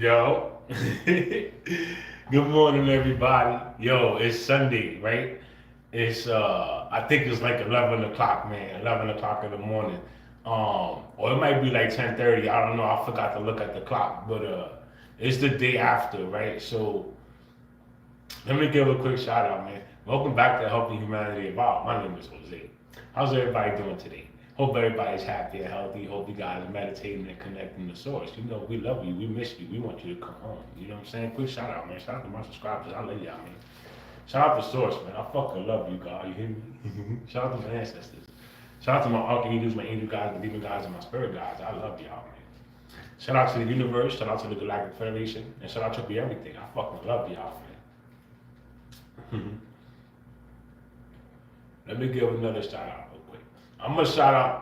Yo. Good morning, everybody. Yo, it's Sunday, right? It's I think it's like 11 o'clock, man. 11 o'clock in the morning. Or it might be like 10:30. I don't know. I forgot to look at the clock, but it's the day after, right? So let me give a quick shout out, man. Welcome back to Helping Humanity Evolve. My name is Jose. How's everybody doing today? Hope everybody's happy and healthy. Hope you guys are meditating and connecting to source. You know, we love you. We miss you. We want you to come home. You know what I'm saying? Quick shout out, man. Shout out to my subscribers. I love y'all, man. Shout out to source, man. I fucking love you, God. You hear me? Shout out to my ancestors. Shout out to my archangels, my angel guys, my demon guys, and my spirit guys. I love y'all, man. Shout out to the universe. Shout out to the Galactic Federation. And shout out to Be Everything. I fucking love y'all, man. Let me give another shout out real quick. I'm gonna shout out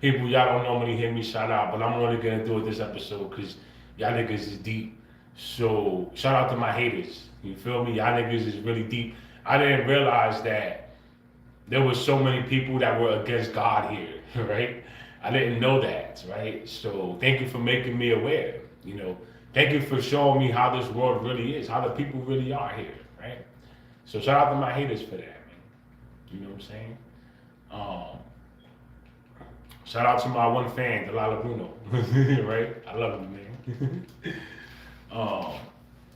people y'all don't normally hear me shout out, but I'm only gonna do it this episode because y'all niggas is deep. So shout out to my haters. You feel me? Y'all niggas is really deep. I didn't realize that there was so many people that were against God here, right? I didn't know that, right? So thank you for making me aware. You know, thank you for showing me how this world really is, how the people really are here, right? So shout out to my haters for that, man. You know what I'm saying? Shout out to my one fan, Delilah Bruno, right? I love you, man.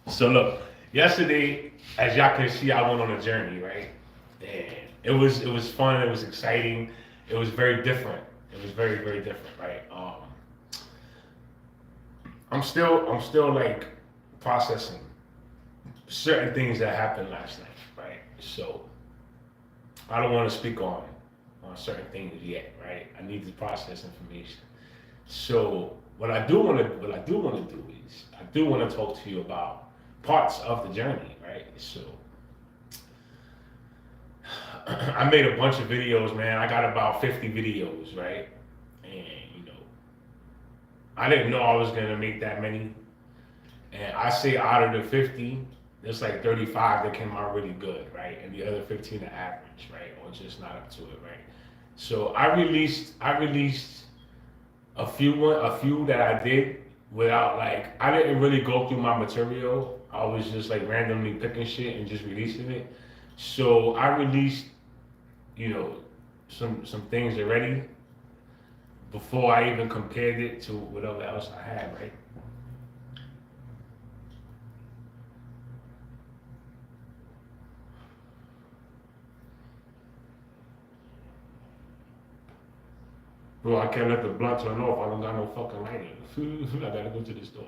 So look, yesterday, as y'all can see, I went on a journey, right? And it was fun. It was exciting. It was very different. It was very different, right? I'm still like processing certain things that happened last night, right? So I don't want to speak on certain things yet, right? I need to process information. So what I do want to do is I do want to talk to you about parts of the journey, right? So I made a bunch of videos, man. I got about 50 videos, right? And you know, I didn't know I was gonna make that many. And I say out of the 50, there's like 35 that came out really good, right? And the other 15 are average, right? Or just not up to it, right? So I released a few that I did without like I didn't really go through my material. I was just like randomly picking shit and just releasing it. So I released, you know, some things already before I even compared it to whatever else I had, right? Bro, I can't let the blunt turn off. I don't got no fucking lighter. I gotta go to the store.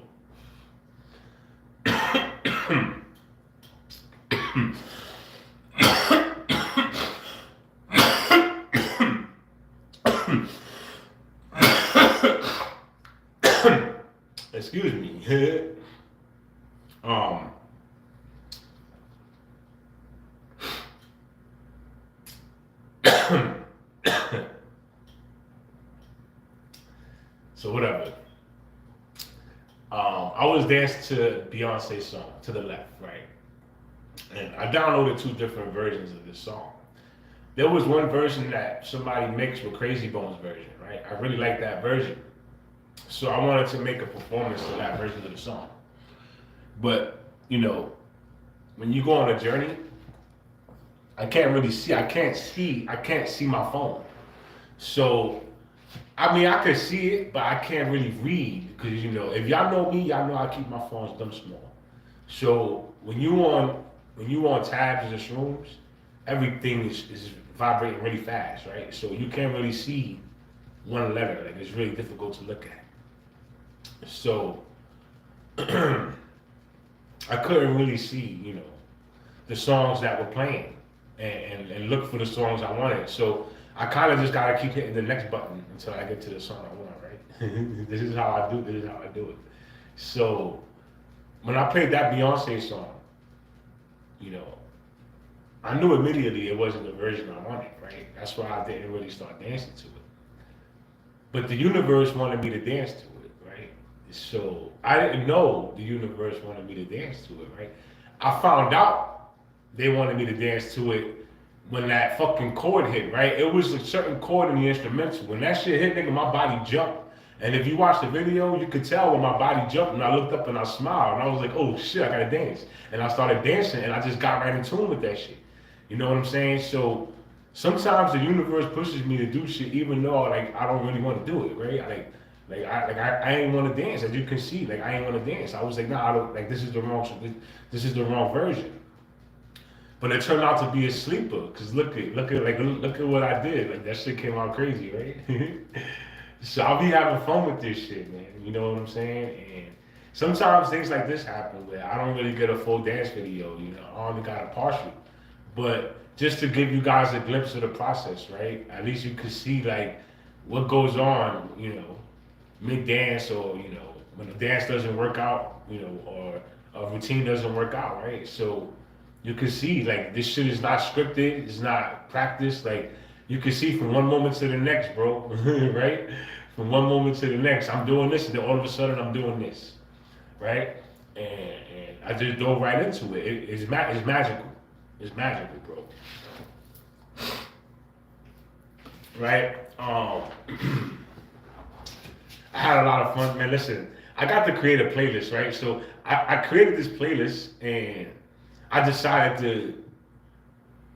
Excuse me. um. So whatever. I was dancing to Beyonce's song, To the Left, right? And I downloaded two different versions of this song. There was one version that somebody mixed with Crazy Bones version, right? I really like that version. So I wanted to make a performance of that version of the song. But, you know, when you go on a journey, I can't see my phone. So I mean, I could see it, but I can't really read because you know, if y'all know me, y'all know I keep my phones dumb small. So when you on tabs and shrooms, everything is vibrating really fast, right? So you can't really see one letter. Like it's really difficult to look at. So I couldn't really see, you know, the songs that were playing and look for the songs I wanted. So I kind of just gotta keep hitting the next button until I get to the song I want, right? This is how I do it. So when I played that Beyonce song, you know, I knew immediately it wasn't the version I wanted, right? That's why I didn't really start dancing to it. But the universe wanted me to dance to it, right? So I didn't know the universe wanted me to dance to it, right? I found out they wanted me to dance to it when that fucking chord hit, right? It was a certain chord in the instrumental. When that shit hit, nigga, my body jumped And if you watch the video, you could tell when my body jumped and I looked up and I smiled and I was like, oh shit, I gotta dance. And I started dancing and I just got right in tune with that shit. You know what I'm saying? So sometimes the universe pushes me to do shit even though like I don't really want to do it, right? I ain't want to dance, as you can see. Like I ain't want to dance. I was like, nah, I don't, like this is the wrong version. But it turned out to be a sleeper, cause look at what I did. Like that shit came out crazy, right? So I'll be having fun with this shit, man. You know what I'm saying? And sometimes things like this happen where I don't really get a full dance video. You know, I only got a partial. But just to give you guys a glimpse of the process, right? At least you can see like what goes on, you know, mid dance, or you know, when the dance doesn't work out, you know, or a routine doesn't work out, right? So you can see like this shit is not scripted, it's not practiced. Like you can see from one moment to the next, bro, right? From one moment to the next, I'm doing this, and then all of a sudden I'm doing this, right? And I just dove right into it. It's magical. It's magical, bro. Right? I had a lot of fun, man. Listen, I got to create a playlist, right? So I created this playlist, and I decided to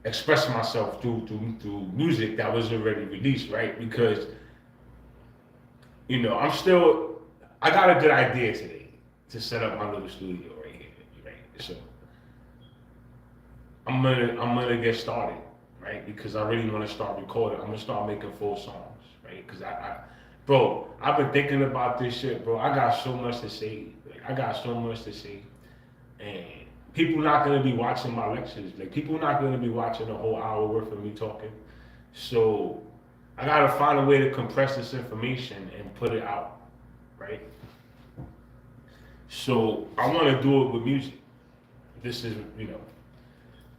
express myself through music that was already released, right? Because you know, I got a good idea today to set up my little studio right here, right? So I'm gonna get started, right? Because I really want to start recording. I'm gonna start making full songs, right? Because bro, I've been thinking about this shit, bro. I got so much to say. Like I got so much to say, and people not gonna be watching my lectures. Like people not gonna be watching a whole hour worth of me talking. So I gotta find a way to compress this information and put it out, right? So I want to do it with music. This is, you know,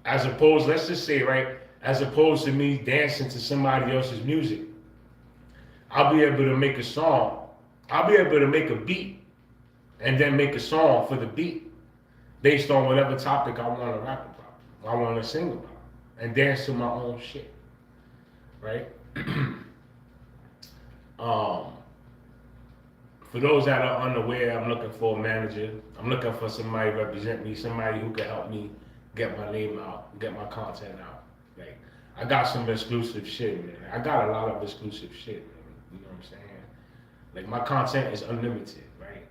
as opposed, let's just say, right, as opposed to me dancing to somebody else's music, I'll be able to make a song. I'll be able to make a beat and then make a song for the beat based on whatever topic I want to rap about, I want to sing about, and dance to my own shit, right? For those that are unaware, I'm looking for a manager. I'm looking for somebody to represent me, somebody who can help me get my name out, get my content out. Like, I got some exclusive shit, man. I got a lot of exclusive shit, man. You know what I'm saying? Like, my content is unlimited, right?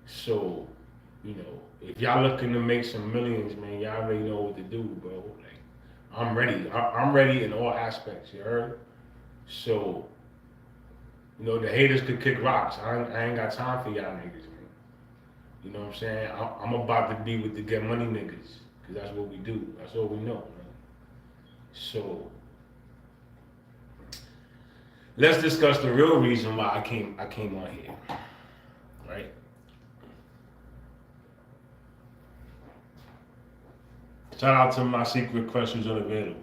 So, you know, if y'all looking to make some millions, man, y'all already know what to do, bro. Like, I'm ready. I'm ready in all aspects, you heard? So, you know, the haters could kick rocks. I ain't got time for y'all niggas, man. You know what I'm saying? I'm about to be with the get money niggas, because that's what we do. That's all we know, man. So, let's discuss the real reason why I came on here, right? Shout out to my secret crush who's unavailable.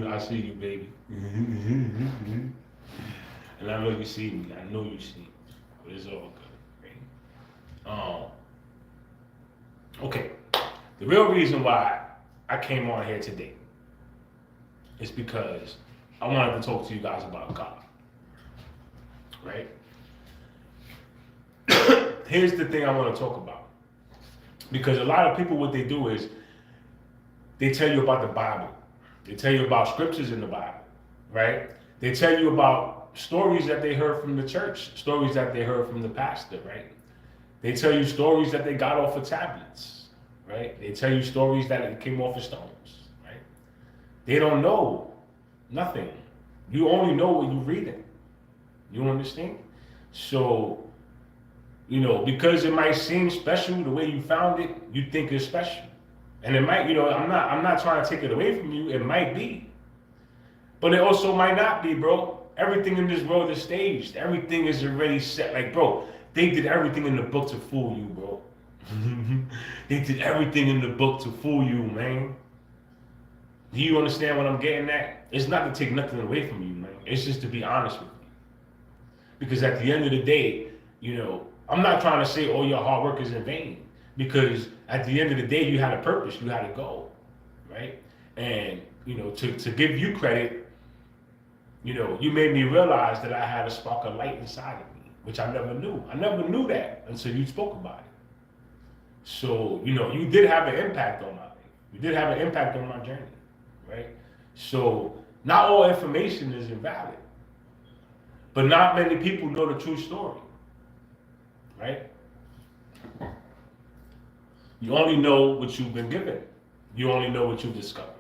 I see you, baby. And I know you see me. I know you see me. But it's all good, right? Okay. The real reason why I came on here today is because I wanted to talk to you guys about God. Right? Here's the thing I want to talk about. Because a lot of people, what they do is they tell you about the Bible. They tell you about scriptures in the Bible, right? They tell you about stories that they heard from the church, stories that they heard from the pastor, right? They tell you stories that they got off of tablets, right? They tell you stories that came off of stones, right? They don't know nothing. You only know what you're reading. You understand? So, you know, because it might seem special the way you found it, you think it's special. And it might, you know, I'm not trying to take it away from you. It might be. But it also might not be, bro. Everything in this world is staged. Everything is already set. Like, bro, they did everything in the book to fool you, bro. They did everything in the book to fool you, man. Do you understand what I'm getting at? It's not to take nothing away from you, man. It's just to be honest with you. Because at the end of the day, you know, I'm not trying to say all your hard work is in vain. Because at the end of the day, you had a purpose. You had a goal, right? And, you know, to give you credit, you know, you made me realize that I had a spark of light inside of me. which I never knew. I never knew that until you spoke about it. So, you did have an impact on my life. You did have an impact on my journey, right? So, not all information is invalid, but not many people know the true story, right? You only know what you've been given. You only know what you've discovered,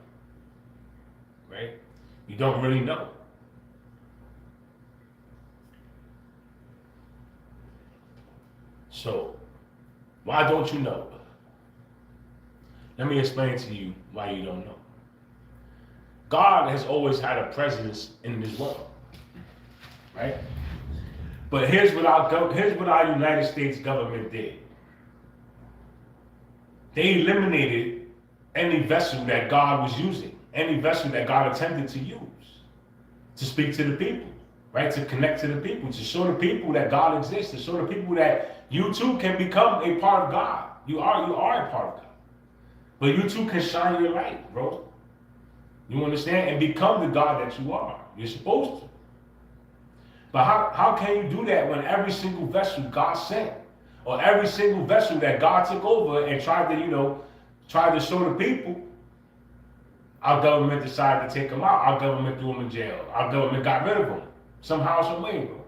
right? You don't really know. So, why don't you know? Let me explain to you why you don't know. God has always had a presence in this world, right? But here's what our United States government did. They eliminated any vessel that God was using, any vessel that God attempted to use to speak to the people, right? To connect to the people, to show the people that God exists, to show the people that you too can become a part of God. You are a part of God. But you too can shine your light, bro. You understand? And become the God that you are. You're supposed to. But how can you do that when every single vessel God sent, or every single vessel that God took over and tried to show the people, our government decided to take them out. Our government threw them in jail. Our government got rid of them. Somehow, some way, bro.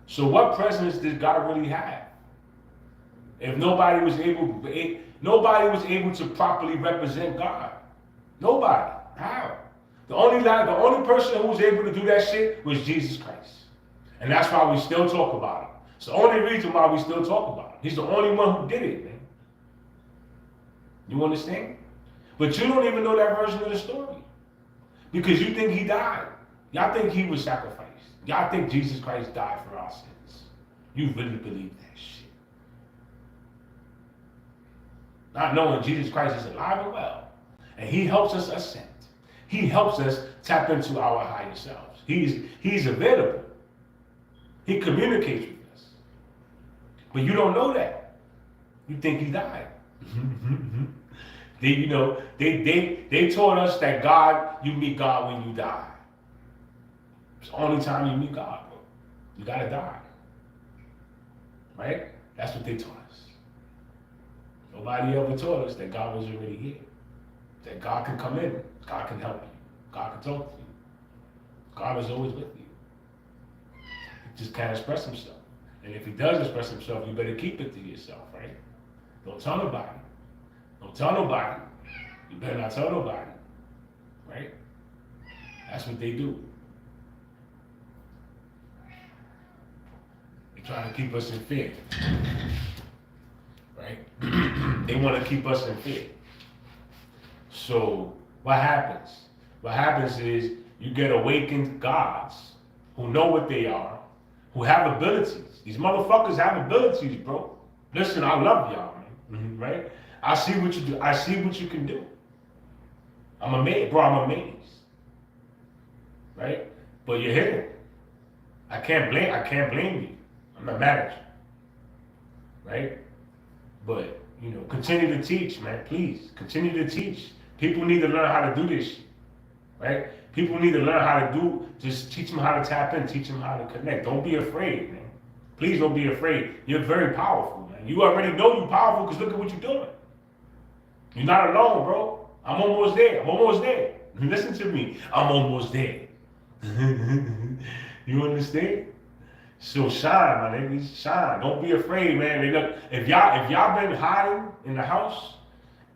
So what presence did God really have? If nobody was able to properly represent God. Nobody. How? The only person who was able to do that shit was Jesus Christ. And that's why we still talk about him. It's the only reason why we still talk about him. He's the only one who did it, man. You understand? But you don't even know that version of the story. Because you think he died. Y'all think he was sacrificed. Y'all think Jesus Christ died for our sins. You really believe that shit. Not knowing Jesus Christ is alive and well. And he helps us ascend. He helps us tap into our higher selves. He's available. He communicates with us. But you don't know that. You think he died. They taught us that you meet God when you die. It's the only time you meet God, bro. You gotta die. Right? That's what they taught us. Nobody ever taught us that God was already here. That God can come in. God can help you. God can talk to you. God is always with you. He just can't express himself. And if he does express himself, you better keep it to yourself, right? Don't tell nobody. Don't tell nobody. You better not tell nobody. Right? That's what they do. They're trying to keep us in fear. Right? They want to keep us in fear. So what happens? What happens is you get awakened gods who know what they are, who have abilities. These motherfuckers have abilities, bro. Listen, I love y'all, man. Right? I see what you do. I see what you can do. I'm amazed, bro. I'm amazed. Right? But you're hidden. I can't blame you. I'm not mad at you. Right? But, continue to teach, man. Please, continue to teach. People need to learn how to do this shit. Right? People need to learn how to just teach them how to tap in, teach them how to connect. Don't be afraid, man. Please don't be afraid. You're very powerful, man. You already know you're powerful because look at what you're doing. You're not alone, bro. I'm almost there. I'm almost there. Listen to me. I'm almost there. You understand? So shine, my niggas. Shine. Don't be afraid, man. Look, if y'all been hiding in the house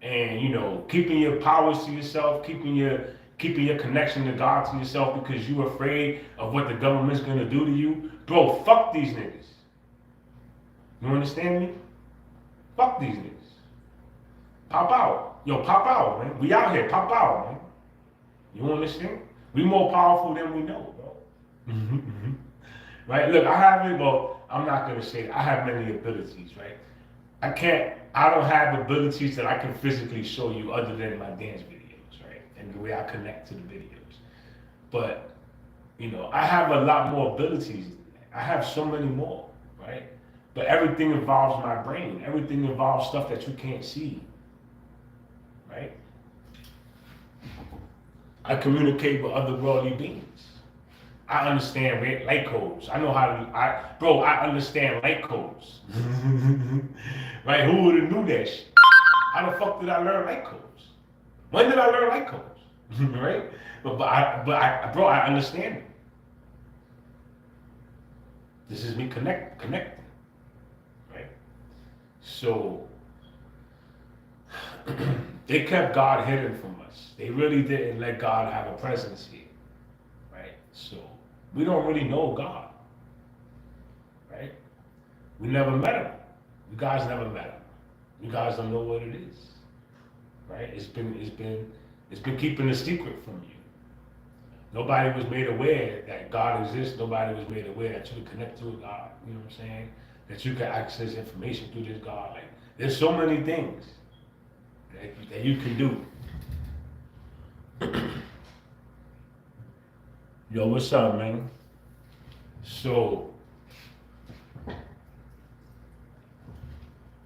and keeping your powers to yourself, keeping your connection to God to yourself because you're afraid of what the government's gonna do to you, bro, fuck these niggas. You understand me? Fuck these niggas. Pop out. Yo, pop out, man. We out here. Pop out, man. You understand? We more powerful than we know, bro. Right? Look, I'm not going to say it. I have many abilities, right? I don't have abilities that I can physically show you other than my dance videos, right? And the way I connect to the videos. But, I have a lot more abilities. I have so many more, right? But everything involves my brain. Everything involves stuff that you can't see. Right? I communicate with otherworldly beings. I understand light codes. I know how to, I understand light codes. Right? Who would have knew that shit? How the fuck did I learn light codes? When did I learn light codes? Right? Bro, I understand it. This is me connecting. Right? So, they kept God hidden from us. They really didn't let God have a presence here. Right? So, we don't really know God. Right? We never met him. You guys never met him. You guys don't know what it is. Right? It's been keeping a secret from you. Nobody was made aware that God exists. Nobody was made aware that you could connect to a God. You know what I'm saying? That you could access information through this God. Like, there's so many things that you can do. Yo, what's up, man? So,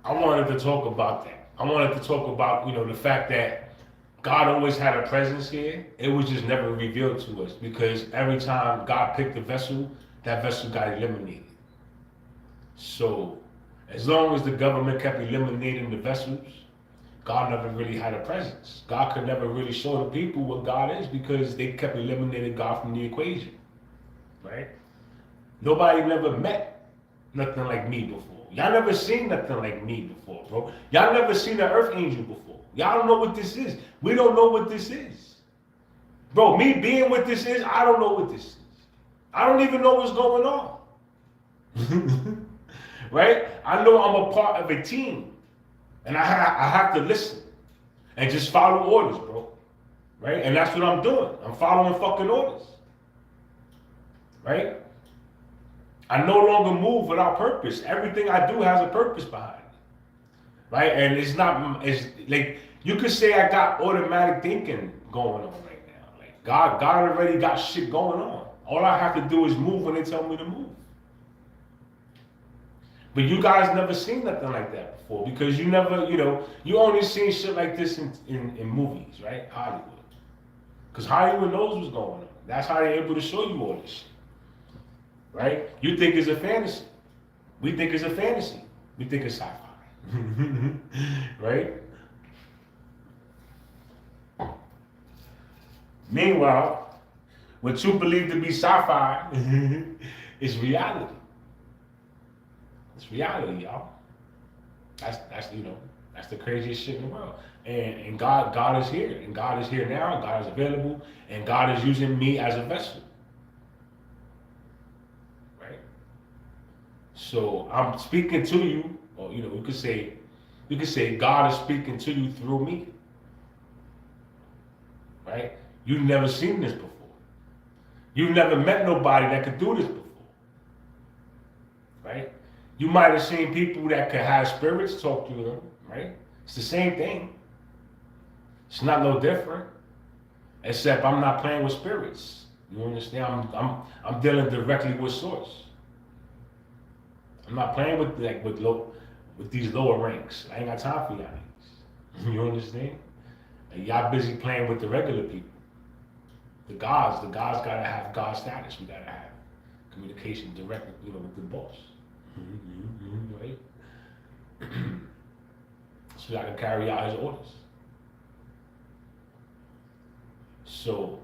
I wanted to talk about that. I wanted to talk about, the fact that God always had a presence here. It was just never revealed to us because every time God picked a vessel, that vessel got eliminated. So, as long as the government kept eliminating the vessels, God never really had a presence. God could never really show the people what God is because they kept eliminating God from the equation. Right? Nobody never met nothing like me before. Y'all never seen nothing like me before, bro. Y'all never seen an earth angel before. Y'all don't know what this is. We don't know what this is. Bro, me being what this is, I don't know what this is. I don't even know what's going on. Right? I know I'm a part of a team. And I have to listen. And just follow orders, bro. Right? And that's what I'm doing. I'm following fucking orders. Right? I no longer move without purpose. Everything I do has a purpose behind it. Right? And it's like, you could say I got automatic thinking going on right now. Like, God already got shit going on. All I have to do is move when they tell me to move. But you guys never seen nothing like that before because you never, you only seen shit like this in movies, right? Hollywood. Because Hollywood knows what's going on. That's how they're able to show you all this shit. Right? You think it's a fantasy. We think it's a fantasy. We think it's sci-fi. Right? Meanwhile, what you believe to be sci-fi is reality. It's reality, y'all. That's the craziest shit in the world. And God is here. And God is here now. God is available. And God is using me as a vessel. Right? So I'm speaking to you, or you could say God is speaking to you through me. Right? You've never seen this before. You've never met nobody that could do this before. Right? You might have seen people that could have spirits talk to them, right? It's the same thing. It's not no different, except I'm not playing with spirits. You understand? I'm dealing directly with source. I'm not playing with these lower ranks. I ain't got time for y'all niggas. You understand? And y'all busy playing with the regular people. The gods gotta have God status. We gotta have communication directly, with the boss. Right? So I can carry out his orders. So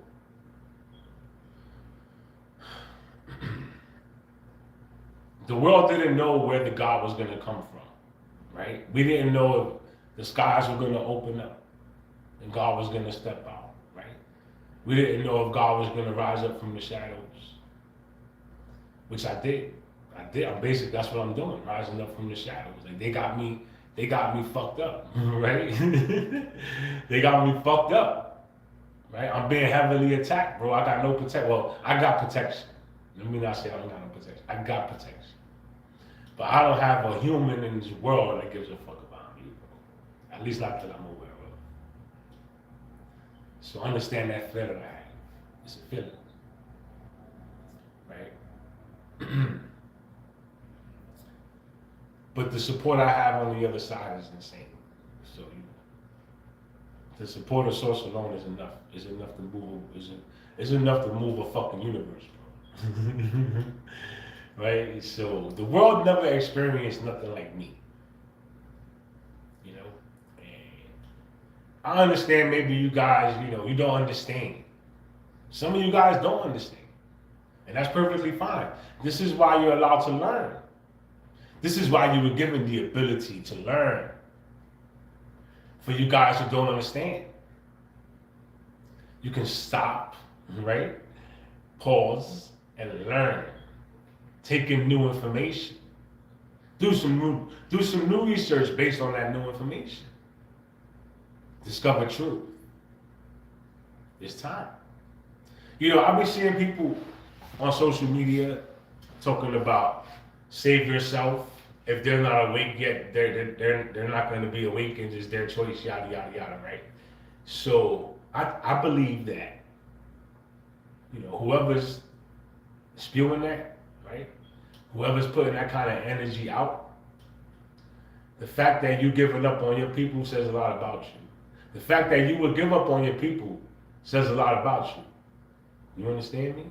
the world didn't know where the God was going to come from, right? We didn't know if the skies were going to open up and God was going to step out, right? We didn't know if God was going to rise up from the shadows, which I did. Basically, that's what I'm doing, rising up from the shadows. Like, they got me fucked up, right? They got me fucked up, right? I'm being heavily attacked, bro. I got no protection. Well, I got protection. Let me not say I don't got no protection. I got protection. But I don't have a human in this world that gives a fuck about me, bro. At least not that I'm aware of. So understand that feeling I have. It's a feeling, right? But the support I have on the other side is insane. So the support of source alone is enough. Is enough to move. Is enough to move a fucking universe, Right? So the world never experienced nothing like me. You know? And I understand maybe you guys, you don't understand. Some of you guys don't understand. And that's perfectly fine. This is why you're allowed to learn. This is why you were given the ability to learn. For you guys who don't understand, you can stop, right? Pause and learn. Take in new information. Do some new research based on that new information. Discover truth. It's time. I've been seeing people on social media talking about save yourself. If they're not awake yet, they're not going to be awakened. It's their choice, yada yada yada, right? So I believe that whoever's spewing that, right? Whoever's putting that kind of energy out, the fact that you giving up on your people says a lot about you. The fact that you would give up on your people says a lot about you. You understand me?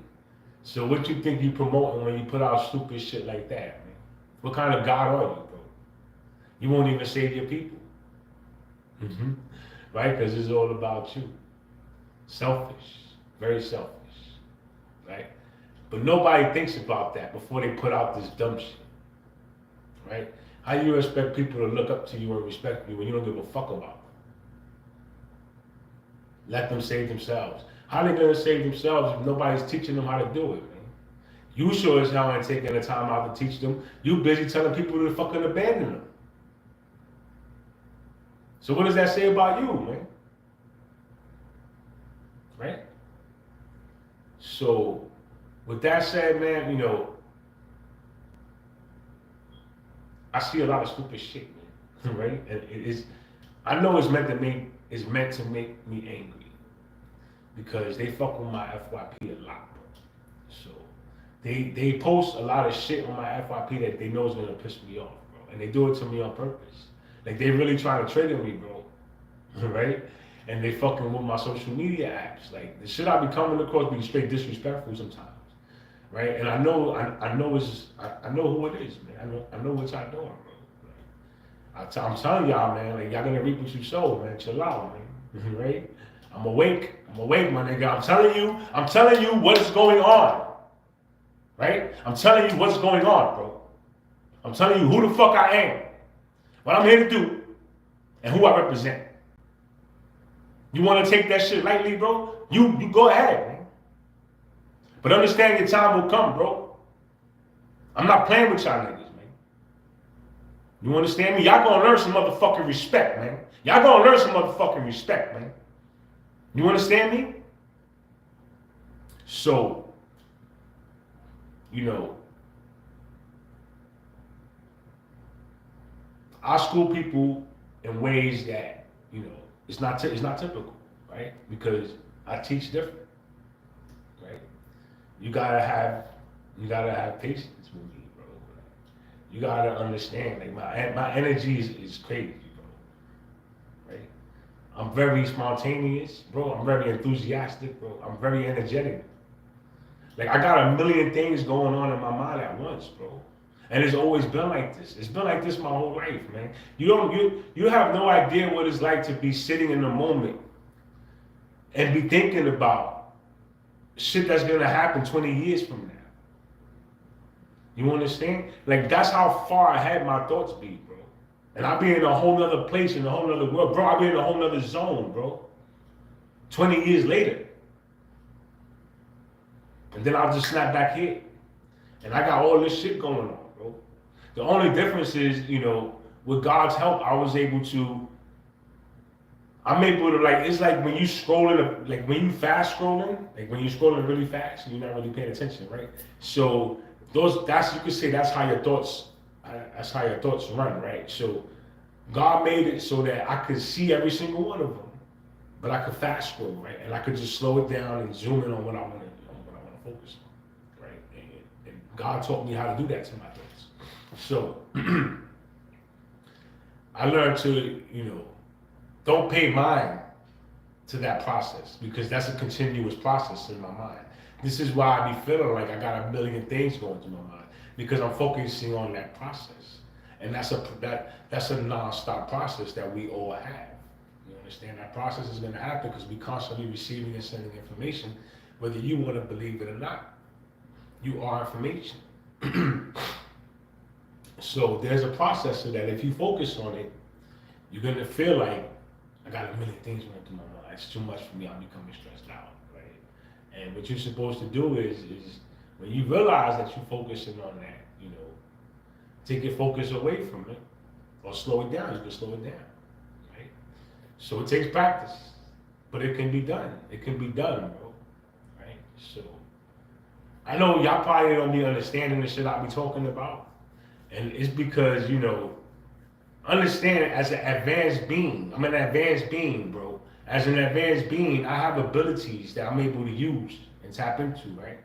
So what you think you promoting when you put out stupid shit like that, man? What kind of God are you, bro? You won't even save your people. Mm-hmm. Right? Because it's all about you. Selfish. Very selfish. Right? But nobody thinks about that before they put out this dumb shit. Right? How do you expect people to look up to you and respect you when you don't give a fuck about them? Let them save themselves. How are they going to save themselves if nobody's teaching them how to do it, man? You sure as hell ain't taking the time out to teach them. You busy telling people to fucking abandon them. So what does that say about you, man? Right? So, with that said, man, I see a lot of stupid shit, man. Right? And I know it's meant to make me angry. Because they fuck with my FYP a lot, bro. So they post a lot of shit on my FYP that they know is gonna piss me off, bro. And they do it to me on purpose. Like they really trying to trigger me, bro. Right? And they fucking with my social media apps. Like the shit I be coming across be straight disrespectful sometimes. Right? And I know who it is, man. I know what y'all doing, bro. Like, I'm telling y'all, man, like y'all gonna reap what you sow, man. Chill out, man. Right? I'm awake, my nigga. I'm telling you what's going on. Right? I'm telling you what's going on, bro. I'm telling you who the fuck I am. What I'm here to do, and who I represent. You want to take that shit lightly, bro? You go ahead, man. But understand your time will come, bro. I'm not playing with y'all niggas, man. You understand me? Y'all gonna learn some motherfucking respect, man. Y'all gonna learn some motherfucking respect, man. You understand me? So, I school people in ways that, it's not typical, right? Because I teach different, right? You gotta have patience with me, bro. You gotta understand, like my energy is crazy, bro. Right? I'm very spontaneous, bro. I'm very enthusiastic, bro. I'm very energetic. Like I got a million things going on in my mind at once, bro. And it's always been like this. It's been like this my whole life, man. You have no idea what it's like to be sitting in the moment and be thinking about shit that's gonna happen 20 years from now. You understand? Like that's how far ahead my thoughts be, bro. And I be in a whole nother place, in a whole nother world. Bro, I be in a whole nother zone, bro. 20 years later. And then I'll just snap back here. And I got all this shit going on, bro. The only difference is, with God's help, I'm able to, it's like when you scrolling, like when you fast scrolling, like when you're scrolling really fast and you're not really paying attention, right? So you could say that's how your thoughts run, right? So God made it so that I could see every single one of them, but I could fast scroll, right? And I could just slow it down and zoom in on what I want to focus on, right? And God taught me how to do that to my thoughts. So I learned to, don't pay mind to that process because that's a continuous process in my mind. This is why I be feeling like I got a million things going through my mind because I'm focusing on that process, and that's a non-stop process that we all have. You understand that process is going to happen because we constantly receiving and sending information, whether you want to believe it or not. You are information. So there's a process so that if you focus on it, you're going to feel like I got a million things going through my mind. It's too much for me. I'm becoming stressed out, right? And what you're supposed to do is when you realize that you're focusing on that, take your focus away from it or slow it down. You can slow it down, right? So it takes practice, but it can be done. It can be done, bro, right? So I know y'all probably don't be understanding the shit I be talking about, and it's because, understand it as an advanced being. I'm an advanced being, bro. As an advanced being, I have abilities that I'm able to use and tap into, right?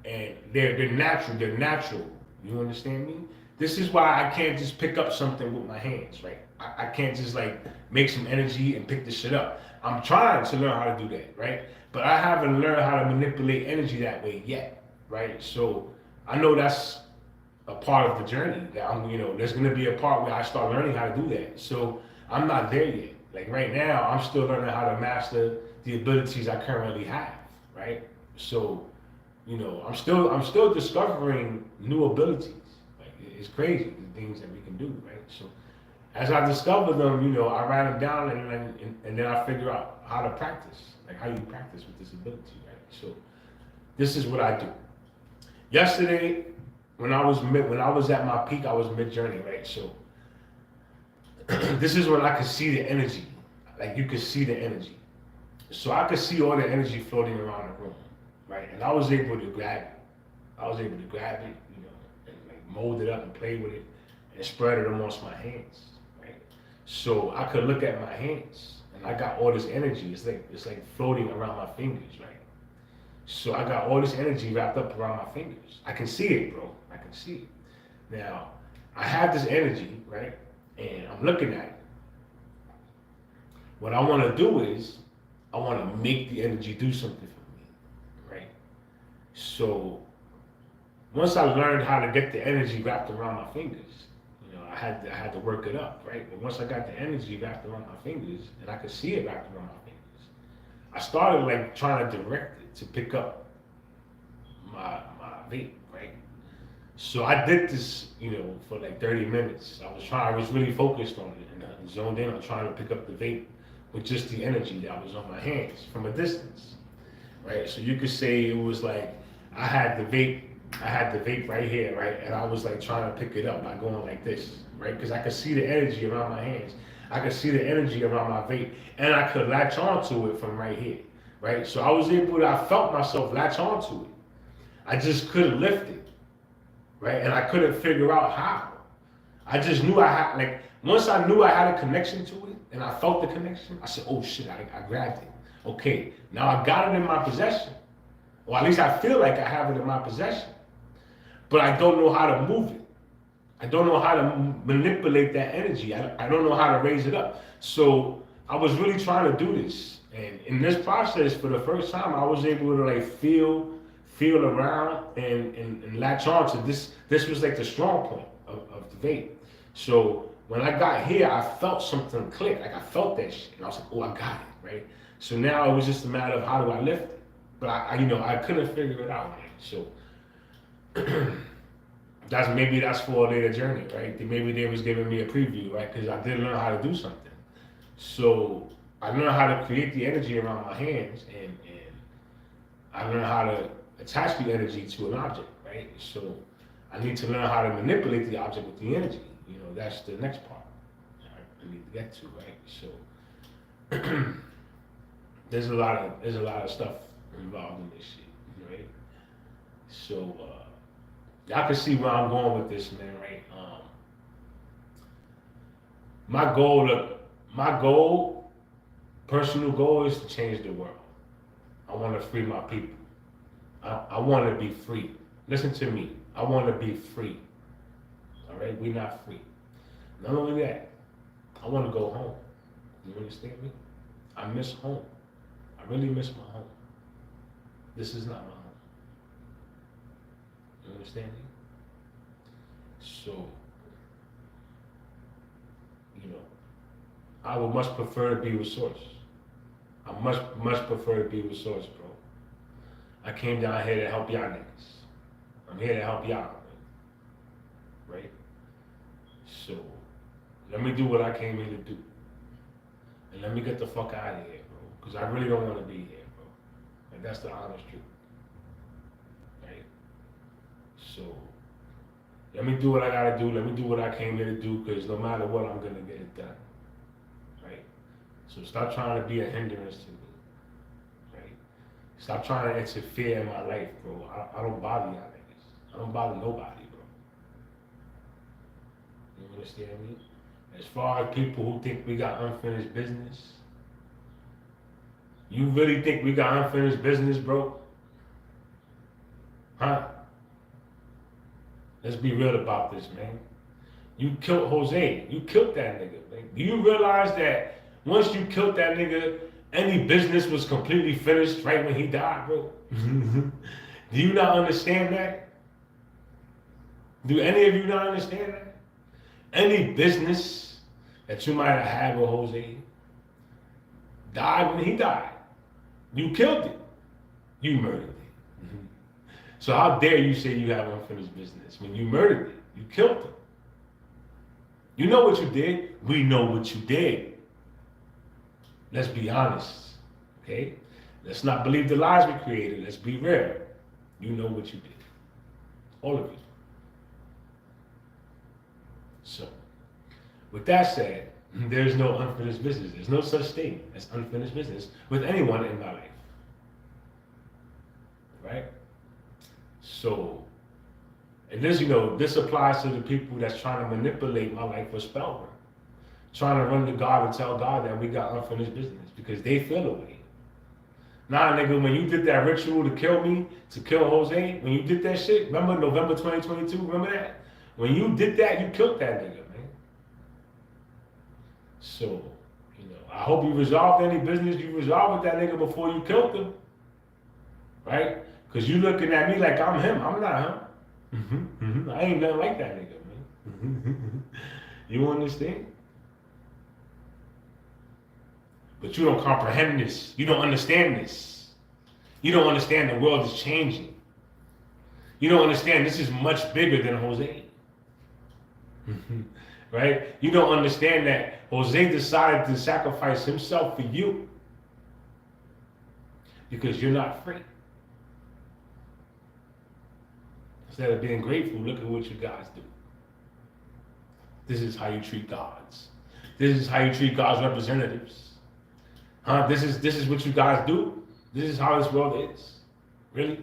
And they're natural. They're natural. You understand me? This is why I can't just pick up something with my hands, right? I can't just like make some energy and pick the shit up. I'm trying to learn how to do that, right? But I haven't learned how to manipulate energy that way yet, right? So I know that's a part of the journey that there's going to be a part where I start learning how to do that. So I'm not there yet. Like right now, I'm still learning how to master the abilities I currently have, right? So, I'm still discovering new abilities. Like it's crazy the things that we can do, right? So as I discover them, I write them down and then I figure out how to practice, like how you practice with this ability, right? So this is what I do. Yesterday, when I was at my peak, I was mid-journey, right? So this is when I could see the energy. Like you could see the energy. So I could see all the energy floating around the room, right? And I was able to grab it. And like mold it up and play with it and spread it amongst my hands, right? So I could look at my hands and I got all this energy. It's like floating around my fingers, right? So I got all this energy wrapped up around my fingers. I can see it, bro. I can see it. Now, I have this energy, right? And I'm looking at it. What I want to do is, I want to make the energy do something for me, right? So, once I learned how to get the energy wrapped around my fingers, I had to work it up, right? But once I got the energy wrapped around my fingers, and I could see it wrapped around my fingers, I started like trying to direct it to pick up my vape, right? So I did this, for like 30 minutes. I was really focused on it and I zoned in on trying to pick up the vape with just the energy that was on my hands from a distance, right? So you could say it was like I had the vape right here, right? And I was like trying to pick it up by going like this, right? Because I could see the energy around my hands. I could see the energy around my vape and I could latch onto it from right here, right? So I felt myself latch onto it. I just couldn't lift it, right? And I couldn't figure out how. I just knew once I knew I had a connection to it and I felt the connection, I said, oh shit, I grabbed it. Okay, now I got it in my possession. Or at least I feel like I have it in my possession. But I don't know how to move it. I don't know how to manipulate that energy. I don't know how to raise it up. So I was really trying to do this. And in this process, for the first time, I was able to like feel around and latch on to this. This was like the strong point of the vape. So when I got here, I felt something click. Like I felt that shit. And I was like, oh, I got it, right? So now it was just a matter of how do I lift it? But I couldn't figure it out, man. So that's for a later journey, right? Maybe they was giving me a preview, right? Because I didn't learn how to do something. So I learned how to create the energy around my hands, and I learned how to attach the energy to an object, right? So I need to learn how to manipulate the object with the energy. That's the next part I need to get to, right? So there's a lot of stuff involved in this shit, right? So y'all can see where I'm going with this, man, right? My personal goal is to change the world. I want to free my people. I want to be free. Listen to me. I want to be free. All right? We're not free. Not only that, I want to go home. You understand me? I miss home. I really miss my home. This is not my home. You understand me? So, you know, I would much prefer to be with Source. I much prefer to be with Source, bro. I came down here to help y'all niggas. I'm here to help y'all, right? So, let me do what I came here to do. And let me get the fuck out of here, bro. Because I really don't want to be here, bro. And that's the honest truth, right? So, let me do what I gotta do. Let me do what I came here to do. Because no matter what, I'm gonna get it done, right? So stop trying to be a hindrance to me, right? Stop trying to interfere in my life, bro. I don't bother y'all niggas. I don't bother nobody, bro. You understand me? As far as people who think we got unfinished business, you really think we got unfinished business, bro? Huh? Let's be real about this, man. You killed Jose. You killed that nigga, man. Do you realize that once you killed that nigga, any business was completely finished right when he died, bro? Do you not understand that? Do any of you not understand that? Any business that you might have had with Jose died when he died. You killed it. You murdered it. So how dare you say you have unfinished business when you murdered it? You killed it. You know what you did? We know what you did. Let's be honest, okay? Let's not believe the lies we created. Let's be real. You know what you did. All of you. So, with that said, there's no unfinished business. There's no such thing as unfinished business with anyone in my life. Right? So, and this, this applies to the people that's trying to manipulate my life for spell work. Trying to run to God and tell God that we got unfinished business because they feel away. Nah, nigga, when you did that ritual to kill me, to kill Jose, when you did that shit, remember November 2022, remember that? When you did that, you killed that nigga, man. So, I hope you resolved any business you resolved with that nigga before you killed him. Right? Because you looking at me like I'm him. I'm not him. I ain't nothing like that nigga, man. You understand? But you don't comprehend this. You don't understand this. You don't understand the world is changing. You don't understand this is much bigger than Jose. Right? You don't understand that Jose decided to sacrifice himself for you because you're not free. Instead of being grateful, look at what you guys do. This is how you treat gods. This is how you treat God's representatives. Huh? This is what you guys do. This is how this world is. Really?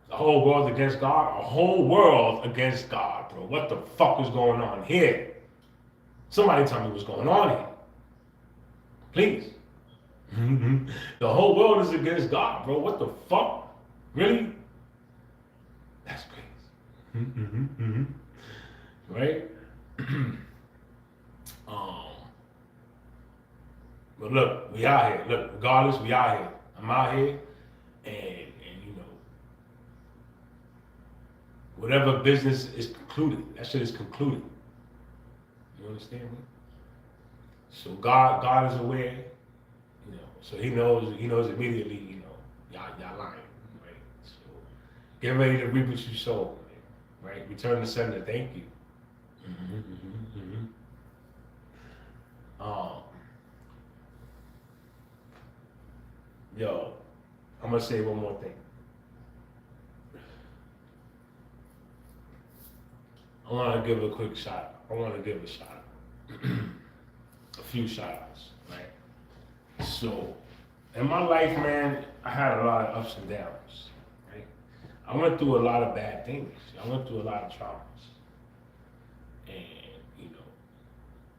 The whole world against God? A whole world against God, bro. What the fuck is going on here? Somebody tell me what's going on here. Please. The whole world is against God, bro. What the fuck? Really? That's crazy. Right? But look, we out here. Look, regardless, we out here. I'm out here, and whatever business is concluded, that shit is concluded. You understand me? So God is aware, so he knows immediately, y'all lying, right? So get ready to reap what you sow, right? Return the sender, thank you. Yo, I'm gonna say one more thing. I want to give a quick shout. I want to give a shout. A few shout outs, right? So, in my life, man, I had a lot of ups and downs, right? I went through a lot of bad things. I went through a lot of traumas. And,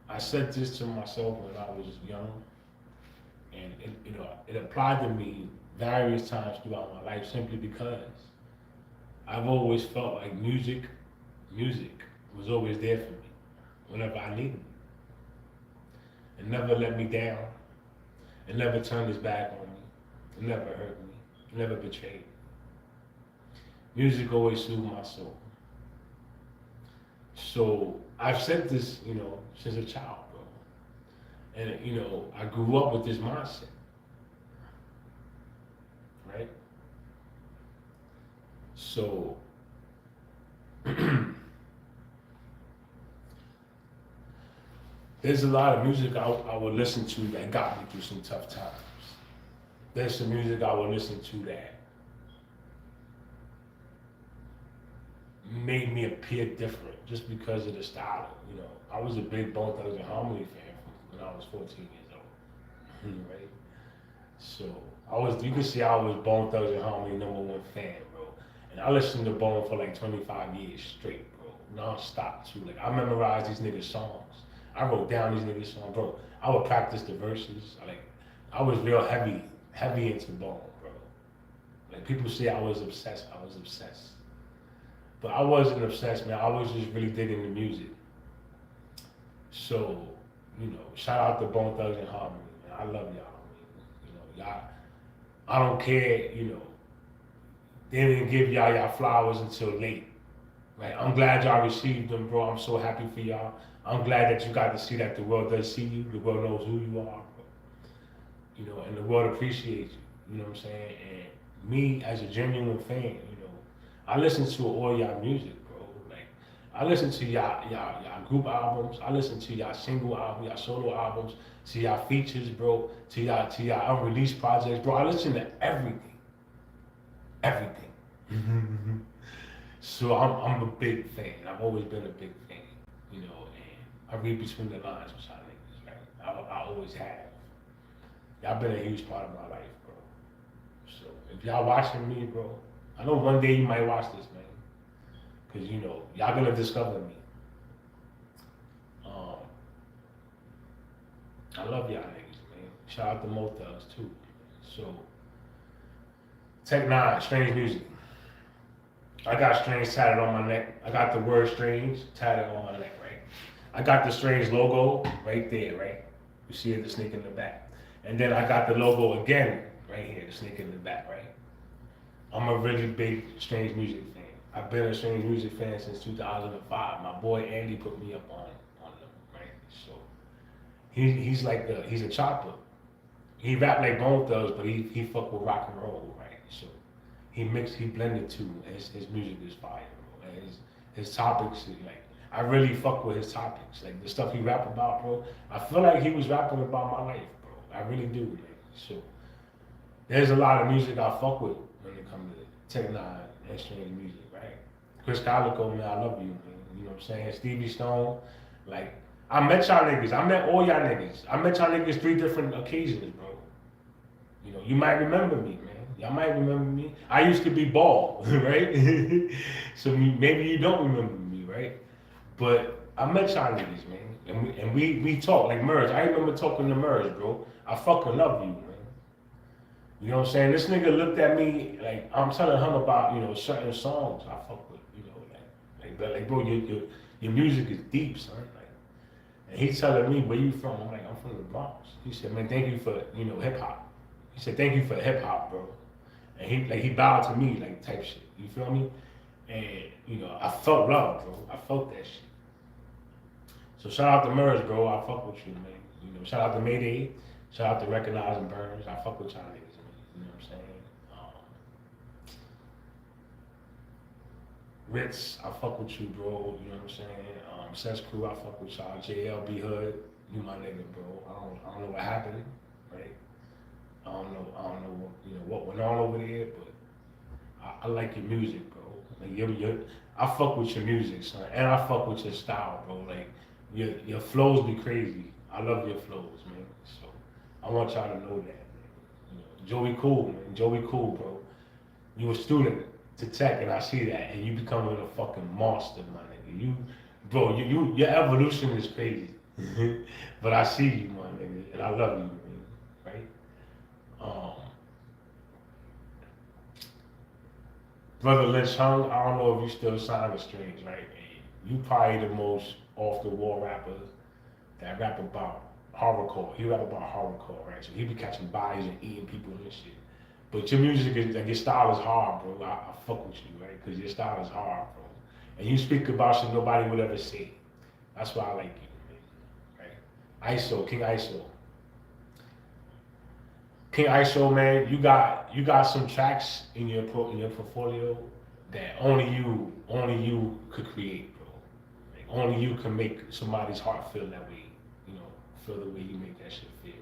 I said this to myself when I was young. And, it applied to me various times throughout my life simply because I've always felt like music was always there for me whenever I needed it. It never let me down. It never turned its back on me. It never hurt me. It never betrayed me. Music always soothes my soul. So I've said this, since a child, bro. And I grew up with this mindset, right? So there's a lot of music I would listen to that got me through some tough times. There's some music I would listen to that made me appear different just because of the style. I was a big Bone Thugs-n-Harmony fan when I was 14 years old, right? So you can see I was Bone Thugs-n-Harmony #1 fan, bro. And I listened to Bone for like 25 years straight, bro, non-stop too. Like I memorized these niggas' songs. I wrote down these niggas' songs, bro. I would practice the verses. I was real heavy into Bone, bro. Like people say I was obsessed. But I wasn't obsessed, man. I was just really digging the music. So, shout out to Bone Thugs-n-Harmony, man. I love y'all. Y'all, I don't care, they didn't give y'all flowers until late. Right? I'm glad y'all received them, bro. I'm so happy for y'all. I'm glad that you got to see that the world does see you. The world knows who you are, bro. And the world appreciates you. You know what I'm saying? And me, as a genuine fan, I listen to all y'all music, bro. Like, I listen to y'all group albums. I listen to y'all single albums, y'all solo albums, to y'all features, bro. To y'all unreleased projects, bro. I listen to everything. So I'm a big fan. I've always been a big fan, and I read between the lines with y'all niggas, right? I always have. Y'all been a huge part of my life, bro. So if y'all watching me, bro, I know one day you might watch this, man. Cause y'all gonna discover me. I love y'all niggas, man. Shout out to Mo Thugs too. So Tech Nine, Strange Music. I got Strange tatted on my neck. I got the word Strange tatted on my neck, right? I got the Strange logo right there, right? You see it, the snake in the back. And then I got the logo again right here, the snake in the back, right? I'm a really big Strange Music fan. I've been a Strange Music fan since 2005. My boy Andy put me up on them, right? So he's a chopper. He rap like Bone Thugs, but he fuck with rock and roll, right? So he blended too. His music is fire, bro. And his topics, like, I really fuck with his topics. Like the stuff he rap about, bro. I feel like he was rapping about my life, bro. I really do, man. So there's a lot of music I fuck with when it comes to Tech Nine and Strange Music, right? Chris Calico, man, I love you, man. You know what I'm saying? Stevie Stone, like, I met y'all niggas. I met all y'all niggas. I met y'all niggas 3 different occasions, bro. You might remember me, man. Y'all might remember me. I used to be bald, right? So maybe you don't remember me, right? But I met y'all niggas, man. And we talk like Merge. I remember talking to Merge, bro. I fucking love you, man. You know what I'm saying? This nigga looked at me like I'm telling him about, certain songs I fuck with, like bro, your music is deep, son. Like, and he's telling me where you from. I'm like, I'm from the Bronx. He said, man, thank you for, hip hop. He said, thank you for hip hop, bro. And he bowed to me like type shit. You feel me? And I felt love, bro. I felt that shit. So shout out to Merge, bro. I fuck with you, man. Shout out to Mayday. Shout out to Recognize and Burns. I fuck with y'all niggas, man. You know what I'm saying? Ritz, I fuck with you, bro. You know what I'm saying? Sense Crew, I fuck with y'all. JLB Hood, you my nigga, bro. I don't know what happened, right? I don't know what went on over there, but I like your music, bro. Like I fuck with your music, son, and I fuck with your style, bro. Like your flows be crazy. I love your flows, man. So I want y'all to know that, man. Joey Cool, man. Joey Cool, bro. You a student to tech, and I see that, and you becoming a fucking monster, my nigga. Your evolution is crazy. But I see you, my nigga, and I love you, man. Right? Brother Lynch Hung, I don't know if you still sign with Strange, right? You probably the most off the wall rapper that rap about horrorcore. He rap about horrorcore, right? So he be catching bodies and eating people and shit. But your music is like your style is hard, bro. I fuck with you, right? Because your style is hard, bro. And you speak about shit nobody would ever say. That's why I like you, man. Right? ISO, King ISO, man. You got some tracks in your portfolio that only you could create, bro. Like, only you can make somebody's heart feel that way. You know, feel the way you make that shit feel.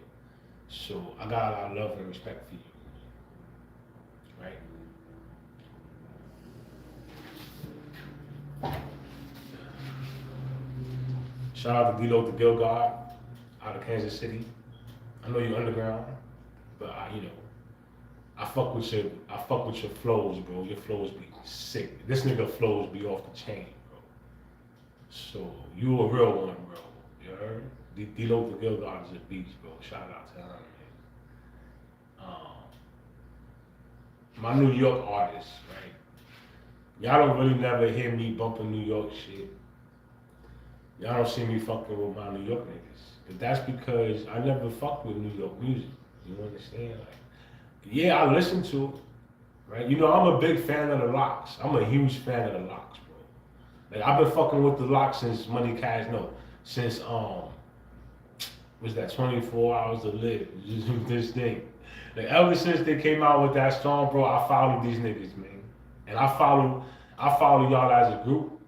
So I got a lot of love and respect for you, right? Shout out to D-Lo the Gill God out of Kansas City. I know you underground, but I fuck with your flows, bro. Your flows be sick. This nigga flows be off the chain, bro. So you a real one, bro. You heard? D-Lo the Gill God is a beast, bro. Shout out to him, man. My New York artists, right? Y'all don't really never hear me bumping New York shit. Y'all don't see me fucking with my New York niggas. But that's because I never fucked with New York music. You understand? Like, yeah, I listen to it, right? You know, I'm a big fan of the Locks. I'm a huge fan of the Locks, bro. Like, I've been fucking with the Locks since Money Cash, no, since, was that 24 Hours to Live, this thing. Like, ever since they came out with that song, bro, I followed these niggas, man. And I follow y'all as a group.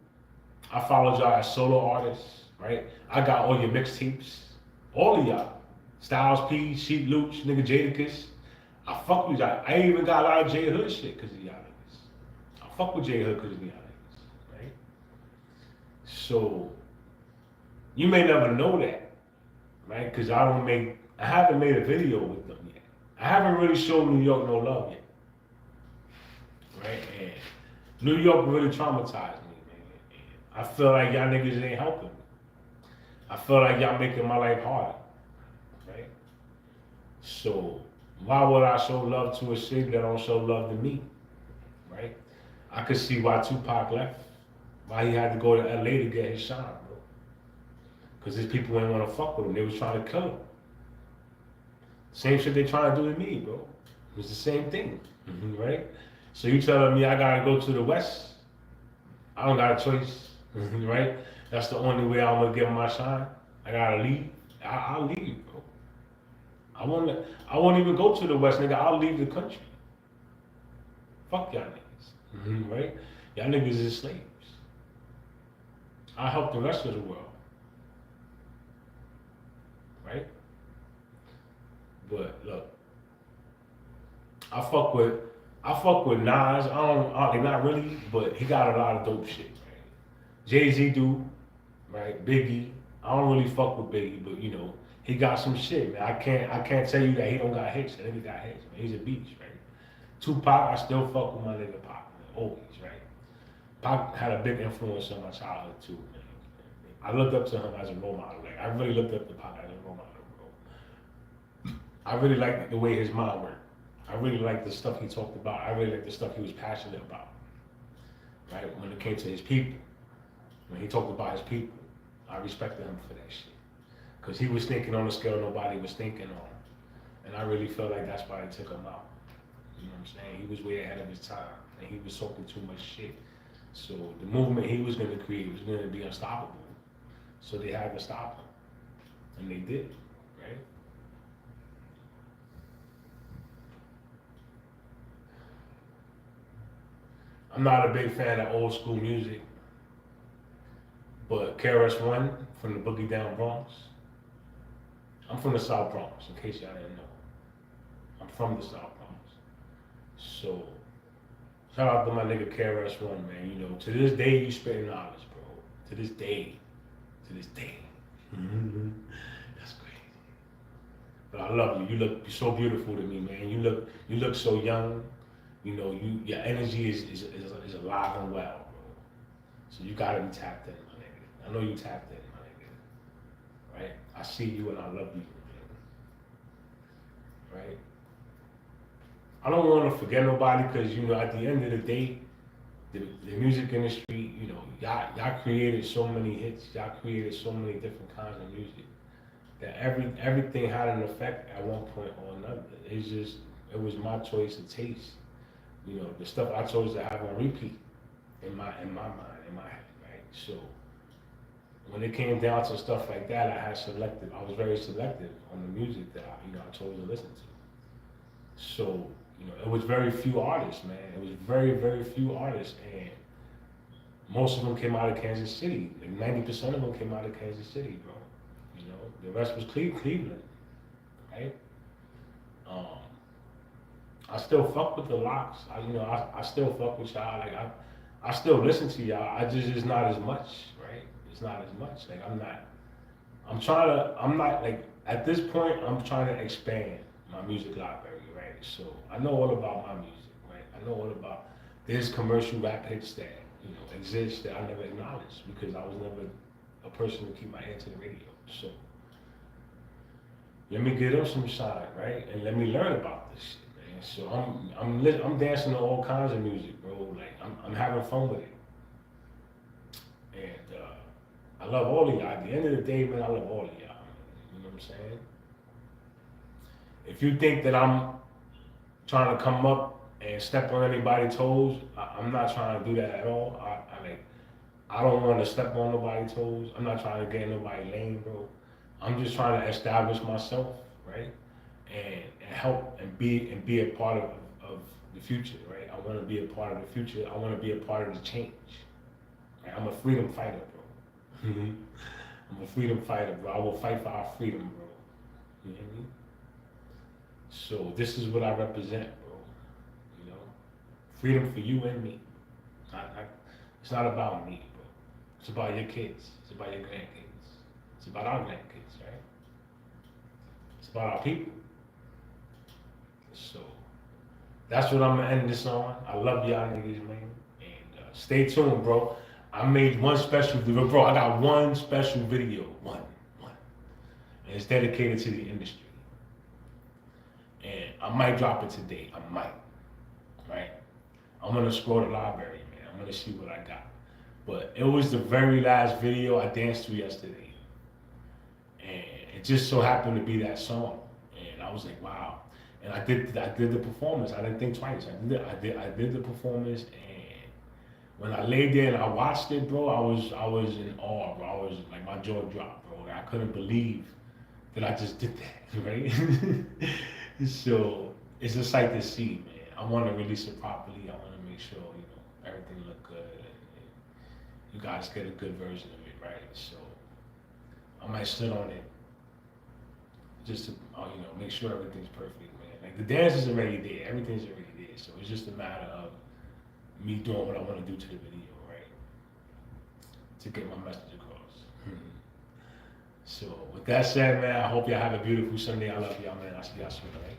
I followed y'all as solo artists, right? I got all your mixtapes, all of y'all. Styles P, Sheep Luch, nigga Jadakiss. I fuck with y'all. I even got a lot of J Hood shit because of y'all niggas. I fuck with J Hood because of y'all niggas, right? So, you may never know that, right? Because I haven't made a video with them yet. I haven't really shown New York no love yet, right? And New York really traumatized me, man. And I feel like y'all niggas ain't helping me. I feel like y'all making my life harder, right? So why would I show love to a city that don't show love to me, right? I could see why Tupac left, why he had to go to LA to get his shine, bro. Because his people didn't want to fuck with him. They was trying to kill him. Same shit they trying to do to me, bro. It was the same thing, right? So you telling me I gotta go to the West? I don't got a choice, right? That's the only way I'm gonna get my shine. I gotta leave. I'll leave, bro. I won't even go to the West, nigga. I'll leave the country. Fuck y'all niggas, right? Y'all niggas is slaves. I help the rest of the world, right? But look, I fuck with Nas. Not really, but he got a lot of dope shit, right? Jay-Z do, right? Biggie. I don't really fuck with Biggie, but you know, he got some shit, man. I can't tell you that he don't got hits. That nigga got hits, man. He's a beast, right? Tupac, I still fuck with my nigga Pac, man. Always, right? Pac had a big influence on my childhood too, man. I looked up to him as a role model. Like, I really looked up to Pac as a role model, bro. I really liked the way his mind worked. I really liked the stuff he talked about. I really liked the stuff he was passionate about, right? When it came to his people, when he talked about his people, I respected him for that shit. Because he was thinking on a scale nobody was thinking on. And I really felt like that's why they took him out. You know what I'm saying? He was way ahead of his time. And he was talking too much shit. So the movement he was going to create was going to be unstoppable. So they had to stop him. And they did, right? I'm not a big fan of old school music. But KRS-One from the Boogie Down Bronx. I'm from the South Bronx, in case y'all didn't know. I'm from the South Bronx. So, shout out to my nigga KRS-One, man. You know, to this day, you spitting knowledge, bro. To this day. That's crazy. But I love you. You're so beautiful to me, man. You look so young. You know, your energy is alive and well, bro. So you gotta be tapped in, my nigga. I know you tapped in, my nigga. Right? I see you and I love you, man. Right? I don't want to forget nobody because, you know, at the end of the day, the music industry, you know, y'all created so many hits, y'all created so many different kinds of music that everything had an effect at one point or another. It's It was my choice to taste. You know, the stuff I chose to have on repeat in my mind, in my head, right? So when it came down to stuff like that, I was very selective on the music that I chose to listen to. So, it was very few artists, man. It was very, very few artists, and most of them came out of Kansas City. Like 90% of them came out of Kansas City, bro. The rest was Cleveland, right? Um, I still fuck with the Locks. I still fuck with y'all. Like I still listen to y'all. It's not as much, right? It's not as much. Like I'm not like, at this point, I'm trying to expand my music library, right? So I know all about my music, right? I know all about, there's commercial rap hits that, exist that I never acknowledged because I was never a person to keep my ear to the radio. So let me get them some shine, right? And let me learn about this shit, man. So I'm dancing to all kinds of music, bro. Like I'm having fun with it. And I love all of y'all. At the end of the day, man, I love all of y'all. You know what I'm saying? If you think that I'm trying to come up and step on anybody's toes, I'm not trying to do that at all. I don't want to step on nobody's toes. I'm not trying to get in nobody's lane, bro. I'm just trying to establish myself, right? And help and be a part of the future, right? I want to be a part of the future. I want to be a part of the change. Right? I'm a freedom fighter, bro. I'm a freedom fighter, bro. I will fight for our freedom, bro. You know what I mean? So this is what I represent, bro. Freedom for you and me. It's not about me, bro. It's about your kids. It's about your grandkids. It's about our grandkids, right? It's about our people. So that's what I'm gonna end this on. I love y'all niggas, man. And stay tuned, bro. I made one special video, bro. I got one special video, one, and it's dedicated to the industry. And I might drop it today. I might, right? I'm gonna scroll the library, man. I'm gonna see what I got. But it was the very last video I danced to yesterday, and it just so happened to be that song. And I was like, wow. And I did the performance. I didn't think twice. I did the performance, and when I laid there and I watched it, bro, I was in awe, bro. I was like, my jaw dropped, bro. I couldn't believe that I just did that, right? So it's a sight to see, man. I want to release it properly. I want to make sure everything look good, and you guys get a good version of it, right? So I might sit on it just to make sure everything's perfect, man. Like the dance is already there, everything's already there. So it's just a matter of me doing what I want to do to the video, right? To get my message across. So with that said, man, I hope y'all have a beautiful Sunday. I love y'all, man. I'll see y'all soon, all right?